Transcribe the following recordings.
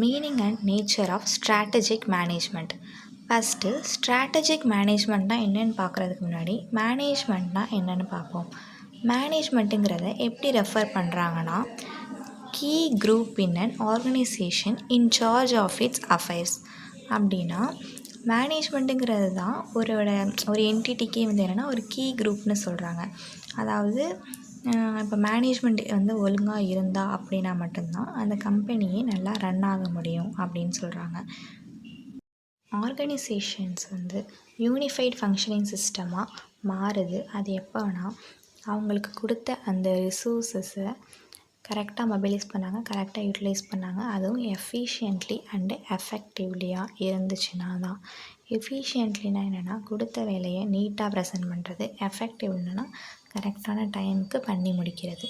Meaning and nature of strategic management. First strategic மேனேஜ்மெண்ட்னா என்னென்னு பார்க்குறதுக்கு முன்னாடி மேனேஜ்மெண்ட்னா என்னென்னு பார்ப்போம். மேனேஜ்மெண்ட்டுங்கிறத எப்படி ரெஃபர் பண்ணுறாங்கன்னா, key group in an organisation in charge of its affairs. அப்படின்னா மேனேஜ்மெண்ட்டுங்கிறது தான் ஒரு என்டிட்டிக்கே வந்து என்னென்னா ஒரு கீ குரூப்னு சொல்கிறாங்க. அதாவது இப்போ மேனேஜ்மெண்ட் வந்து ஒழுங்காக இருந்தால் அப்படின்னா மட்டும்தான் அந்த கம்பெனியே நல்லா ரன் ஆக முடியும் அப்படின்னு சொல்கிறாங்க. ஆர்கனைசேஷன்ஸ் வந்து யூனிஃபைட் ஃபங்க்ஷனிங் சிஸ்டமாக மாறுது. அது எப்போனா அவங்களுக்கு கொடுத்த அந்த ரிசோர்ஸஸை கரெக்டாக மொபைலைஸ் பண்ணாங்க, கரெக்டாக யூட்டிலைஸ் பண்ணாங்க, அதுவும் எஃபிஷியன்ட்லி அண்டு எஃபெக்டிவ்லியாக இருந்துச்சுன்னா தான். எஃபிஷியன்ட்லினா என்னென்னா கொடுத்த வேலையை நீட்டாக ப்ரெசென்ட் பண்ணுறது, எஃபெக்டிவ்னா கரெக்டான டைமுக்கு பண்ணி முடிக்கிறது.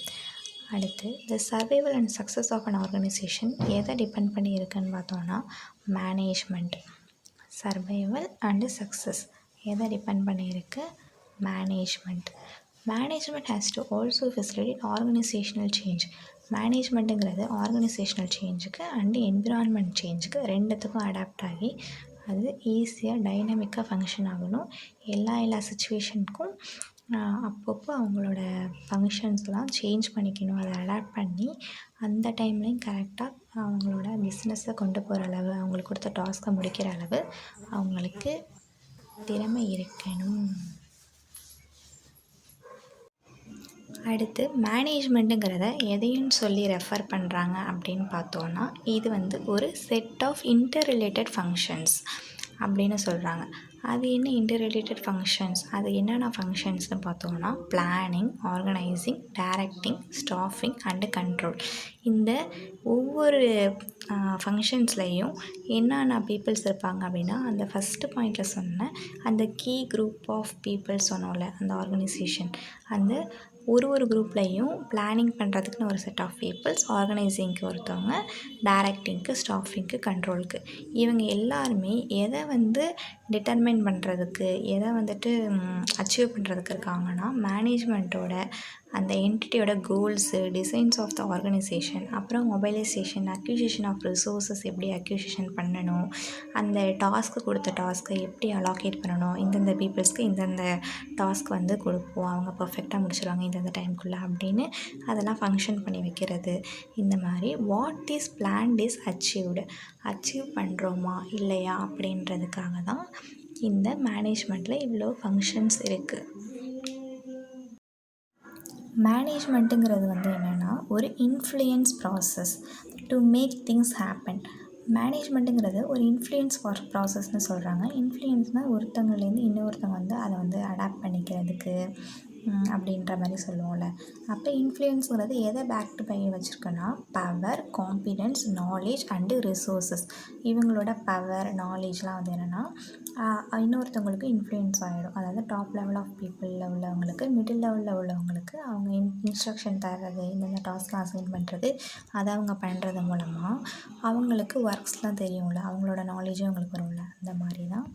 அடுத்து the survival and success of an organisation எதை டிபெண்ட் பண்ணி இருக்குன்னு பார்த்தோன்னா மேனேஜ்மெண்ட். சர்வைவல் அண்டு சக்ஸஸ் எதை டிபெண்ட் பண்ணியிருக்கு? Management. Management has to also facilitate organisational change. மேனேஜ்மெண்ட்டுங்கிறது ஆர்கனைசேஷனல் சேஞ்சுக்கு அண்டு என்விரான்மெண்ட் சேஞ்சுக்கு ரெண்டுத்துக்கும் அடாப்ட் ஆகி அது ஈஸியாக டைனமிக்காக ஃபங்க்ஷன் ஆகணும். எல்லா சுச்சுவேஷனுக்கும் அப்பப்போ அவங்களோட ஃபங்க்ஷன்ஸ்லாம் சேஞ்ச் பண்ணிக்கணும். அதை அடாப்ட் பண்ணி அந்த டைம்லேயும் கரெக்டாக அவங்களோட பிஸ்னஸை கொண்டு போகிற அளவு, அவங்களுக்கு கொடுத்த டாஸ்க்கை முடிக்கிற அளவு அவங்களுக்கு திறமை இருக்கணும். அடுத்து மேனேஜ்மெண்ட்டுங்கிறத எதையும் சொல்லி ரெஃபர் பண்ணுறாங்க அப்படின்னு பார்த்தோன்னா இது வந்து ஒரு set of inter related functions அப்படின்னு சொல்கிறாங்க. அது என்ன இன்டர் ரிலேட்டட் ஃபங்க்ஷன்ஸ்? அது என்னென்ன ஃபங்க்ஷன்ஸ்னு பார்த்தோன்னா planning, organising, directing, staffing and control. இந்த ஒவ்வொரு ஃபங்க்ஷன்ஸ்லேயும் என்னென்ன பீப்புள்ஸ் இருப்பாங்க அப்படின்னா அந்த ஃபஸ்ட்டு பாயிண்டில் சொன்ன அந்த கீ குரூப் ஆஃப் பீப்புள்ஸ் சொன்னோம்ல, அந்த ஆர்கனைசேஷன் அந்த ஒரு குரூப்லேயும் பிளானிங் பண்ணுறதுக்குன்னு ஒரு செட் ஆஃப் பீப்புள்ஸ், ஆர்கனைசிங்க்கு ஒருத்தவங்க, டைரக்டிங்க்கு, ஸ்டாஃபிங்க்கு, கண்ட்ரோலுக்கு. இவங்க எல்லாருமே எதை வந்து டிட்டர்மைன் பண்ணுறதுக்கு, எதை வந்துட்டு அச்சீவ் பண்ணுறதுக்கு இருக்காங்கன்னா மேனேஜ்மெண்ட்டோட அந்த என்டிட்டியோட goals, designs of the organisation, அப்புறம் மொபைலைசேஷன், அக்யூசிஷன் ஆஃப் ரிசோர்ஸஸ் எப்படி அக்யூசிஷன் பண்ணணும், அந்த கொடுத்த டாஸ்க்கை எப்படி அலோகேட் பண்ணணும், இந்தந்த பீப்புள்ஸ்க்கு இந்தந்த டாஸ்க் வந்து கொடுப்போம், அவங்க பர்ஃபெக்டாக முடிச்சிடுவாங்க இந்தந்த டைமுக்குள்ளே அப்படின்னு அதெல்லாம் ஃபங்க்ஷன் பண்ணி வைக்கிறது. இந்த மாதிரி what is planned is achieve பண்ணுறோமா இல்லையா அப்படின்றதுக்காக தான் இந்த மேனேஜ்மெண்ட்டில் இவ்வளோ ஃபங்க்ஷன்ஸ் இருக்குது. மேனேஜ்மெண்ட்டுங்கிறது வந்து என்னென்னா ஒரு influence process to make things happen. மேனேஜ்மெண்ட்டுங்கிறது ஒரு இன்ஃப்ளூயன்ஸ் ப்ராசஸ்னு சொல்கிறாங்க. இன்ஃப்ளூயன்ஸ்னால் ஒருத்தங்கலேருந்து இன்னொருத்தவங்க வந்து அதை வந்து அடாப்ட் பண்ணிக்கிறதுக்கு அப்படின்ற மாதிரி சொல்லுவோம்ல. அப்போ இன்ஃப்ளூயன்ஸுங்கிறது எதை பேக்டு பண்ணி வச்சுருக்கோன்னா power, competence, knowledge and resources. இவங்களோட பவர், நாலேஜ்லாம் வந்து என்னென்னா இன்னொருத்தவங்களுக்கு இன்ஃப்ளூயன்ஸ் ஆகிடும். அதாவது டாப் லெவல் ஆஃப் பீப்புளில் உள்ளவங்களுக்கு, மிடில் லெவலில் உள்ளவங்களுக்கு அவங்க இன்ஸ்ட்ரக்ஷன் தர்றது, இந்தந்த டாஸ்க்லாம் அசைன் பண்ணுறது, அதை அவங்க பண்ணுறது மூலமாக அவங்களுக்கு ஒர்க்ஸ்லாம் தெரியும்ல, அவங்களோட நாலேஜும் அவங்களுக்கு வரும்ல. அந்த மாதிரி தான்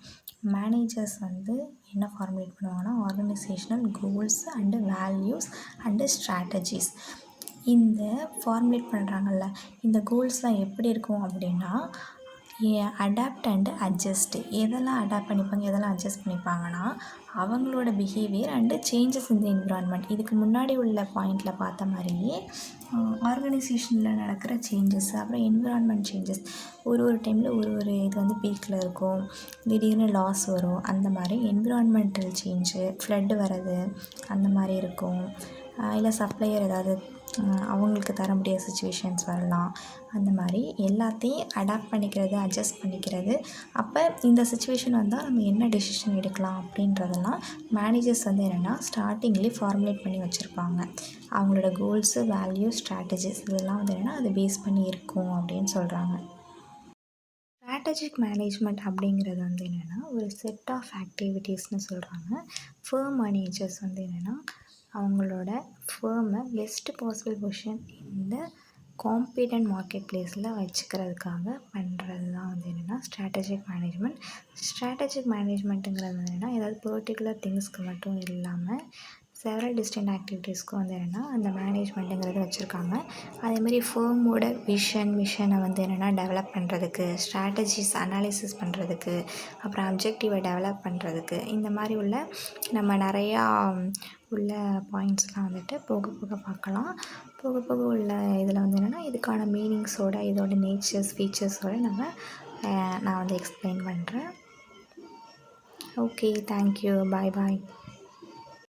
மேனேஜர்ஸ் வந்து என்ன ஃபார்முலேட் பண்ணுவாங்கன்னா organisational goals and values and strategies. இந்த ஃபார்முலேட் பண்ணுறாங்கல்ல, இந்த கோல்ஸ்லாம் எப்படி இருக்கும் அப்படின்னா அடாப்ட் அண்டு அட்ஜஸ்ட். எதெல்லாம் அடாப்ட் பண்ணிப்பாங்க, எதெல்லாம் அட்ஜஸ்ட் பண்ணிப்பாங்கன்னா அவங்களோட behaviour and changes in the environment. இதுக்கு முன்னாடி உள்ள பாயிண்டில் பார்த்த மாதிரியே ஆர்கனைசேஷனில் நடக்கிற சேஞ்சஸ், அப்புறம் என்விரான்மெண்ட் சேஞ்சஸ். ஒரு டைமில் ஒரு இது வந்து பீக்கில் இருக்கும், திடீர்னு லாஸ் வரும். அந்த மாதிரி என்விரான்மெண்டல் சேஞ்சு, ஃப்ளட்டு வர்றது அந்த மாதிரி இருக்கும். இல்லை சப்ளையர் ஏதாவது அவங்களுக்கு தர முடியாத சுச்சுவேஷன்ஸ் வரலாம். அந்த மாதிரி எல்லாத்தையும் அடாப்ட் பண்ணிக்கிறது, அட்ஜஸ்ட் பண்ணிக்கிறது. அப்போ இந்த சுச்சுவேஷன் வந்தால் நம்ம என்ன டெசிஷன் எடுக்கலாம் அப்படின்றதெல்லாம் மேனேஜர்ஸ் வந்து என்னென்னா ஸ்டார்டிங்லேயே ஃபார்முலேட் பண்ணி வச்சுருப்பாங்க. அவங்களோட கோல்ஸு, வேல்யூ, ஸ்ட்ராட்டஜிஸ் இதெல்லாம் வந்து என்னென்னா அதை பேஸ் பண்ணி இருக்கும் அப்படின்னு சொல்கிறாங்க. ஸ்ட்ராட்டஜிக் மேனேஜ்மெண்ட் அப்படிங்கிறது வந்து என்னென்னா ஒரு செட் ஆஃப் ஆக்டிவிட்டீஸ்னு சொல்கிறாங்க. ஃபர்ம் மேனேஜர்ஸ் வந்து என்னென்னா அவங்களோட ஃபர்மை பெஸ்ட் பாசிபிள் பொசிஷன் இந்த காம்பீட்டன்ட் மார்க்கெட் பிளேஸில் வச்சுக்கிறதுக்காக பண்ணுறது தான் வந்து என்னென்னா ஸ்ட்ராட்டஜிக் மேனேஜ்மெண்ட். ஸ்ட்ராட்டஜிக் மேனேஜ்மெண்ட்டுங்கிறது என்னென்னா ஏதாவது பர்டிகுலர் திங்ஸ்க்கு மட்டும் இல்லாமல் செவரல் டிஸ்டின்க்ட் ஆக்டிவிட்டீஸ்க்கும் வந்து என்னென்னா அந்த மேனேஜ்மெண்ட்டுங்கிறது வச்சுருக்காங்க. அதேமாரி ஃபேர்மோட மிஷனை வந்து என்னென்னா டெவலப் பண்ணுறதுக்கு, ஸ்ட்ராட்டஜிஸ் அனாலிசிஸ் பண்ணுறதுக்கு, அப்புறம் அப்ஜெக்டிவை டெவலப் பண்ணுறதுக்கு, இந்த மாதிரி உள்ள நம்ம நிறையா உள்ள பாயிண்ட்ஸ்லாம் வந்துட்டு போக போக பார்க்கலாம். போக போக உள்ள இதில் வந்து என்னென்னா இதுக்கான மீனிங்ஸோட இதோட நேச்சர்ஸ் ஃபீச்சர்ஸோடு நான் வந்து எக்ஸ்பிளைன் பண்ணுறேன். ஓகே, தேங்க்யூ, பாய் பாய்.